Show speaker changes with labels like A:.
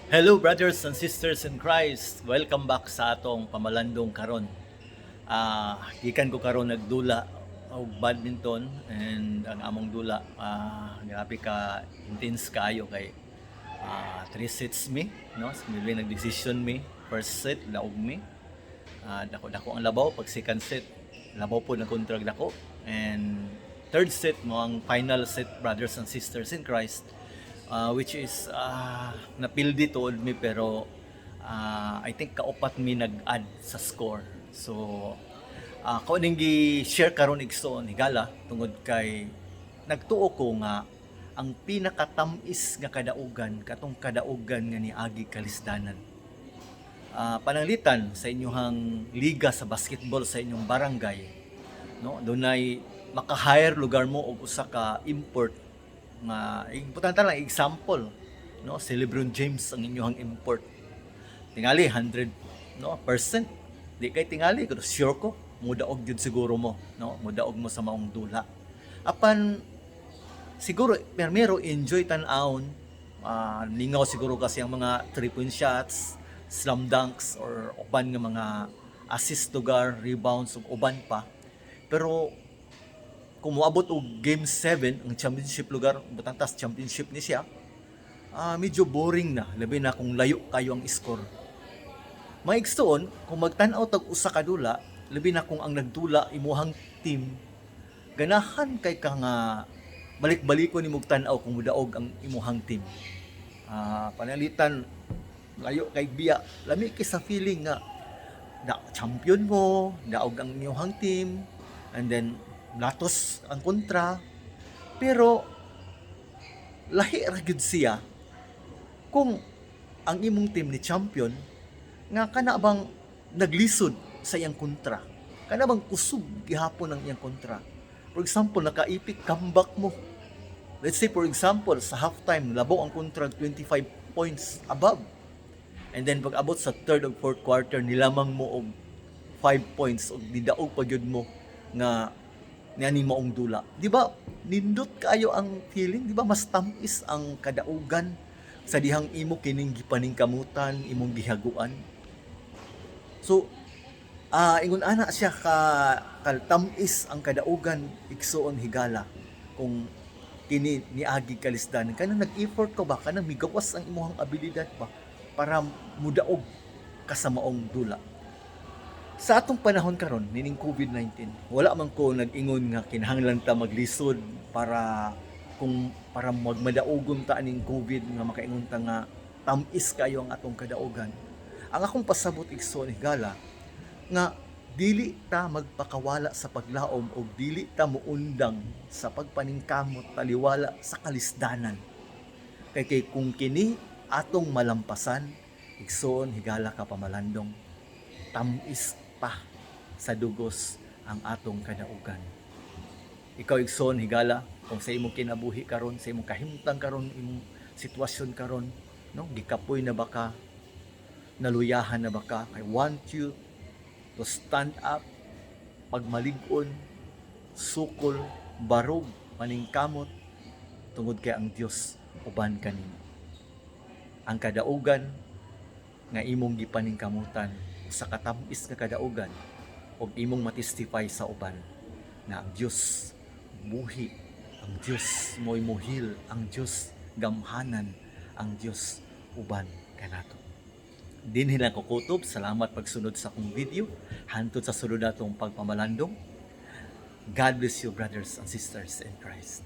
A: Hello brothers and sisters in Christ. Welcome back sa atong pamalandong karon. Gikan ko karon nagdula og badminton and ang among dula grabe ka intense kaayo kay 3 sets mi, no? Maybe nag-decision mi. First set laog mi. Dako ang labaw pag second set labaw po na kontrag dako and third set mo ang final set brothers and sisters in Christ, which is napildi tuod mi pero I think kaupat mi nag-add sa score. So ako ning gi-share karon igsoon Higala tungod kay nagtuo ko nga ang pinakatam-is nga kadaugan katong kadaugan nga niagi kalisdanan. Pananglitan sa inyong liga sa basketball sa inyong barangay, no, dunay maka-hire lugar mo og usa ka import nga importante lang example, no, si LeBron James ang inyong import tingali 100, no, percent di kay tingali pero sure ko mudaog gyud siguro mo, no, mudaog mo sa maong dula. Apan siguro permero enjoy tan-awon, lingaw siguro kasi ang mga 3-point shots, slam dunks or uban nga mga assist lugar, rebounds ug uban pa. Pero kung moabot og game 7 ang championship lugar, butang tas championship ni siya, medyo boring na, labi na kung layo kayo ang score. Maigsoon kung magtan-aw tag usa ka dula, labi na kung ang nagdula imuhang team, ganahan kay ka nga balik-balikon nimo tan-aw kung mudaog ang imuhang team. Panalitan layo kay biya, lami kay sa feeling nga champion mo, daog ang inyong team, and then latos ang kontra. Pero lahi ra gyud siya kung ang imong team ni champion nga kana bang naglisod sa iyang kontra, kana bang kusog gihapon ang iyang kontra. For example, naka-epic comeback mo. Let's say for example, sa halftime labaw ang kontra 25 points above. And then pag abot sa third o fourth quarter nilamang mo og 5 points o nidaog pa gyud mo nga niani maong dula. Di ba? Nindot kayo ang feeling, di ba? Mas tamis ang kadaugan sa dihang imo kining gipaningkamutan, imong gihaguan. So, ingon ana siya ka tamis ang kadaugan igsoon Higala kung kini niagi kalisdanan kana nag-effort ka ba kana migawas ang imong abilidad ba para mudaog ka sa maong dula. Sa atong panahon karon nining COVID-19, wala man ko nag-ingon nga kinahanglan ta maglisod para magmadaogon ta aning COVID nga makaingon ta nga tamis kayo ang atong kadaugan. Ang akong pasabot igsoon Higala nga dili ta magpakawala sa paglaom o dili ta muundang sa pagpaningkamot taliwala sa kalisdanan. Kay kung kini atong malampasan, igsoon Higala ka pamalandong, tamis pa sa dugos ang atong kadaugan. Ikaw igsoon Higala, kung sa imong kinabuhi karon, sa imong kahimtang karon, imong sitwasyon karon, no, gikapoy na baka, naluyahan na baka, I want you to stand up, pagmalig-on, sukol, barog, maningkamot, tungod kay ang Dios uban kanimo. Ang kadaugan nga imong gipaningkamutan sa katamis nga kadaugan og imong matistify sa uban na ang Dios buhi, ang Dios mo'y muhil, ang Dios gamhanan, ang Dios uban kanato. Dinhi lang ko kutob. Salamat pagsunod sa akong video. Hantod sa sulod natong pagpamalandong. God bless you brothers and sisters in Christ.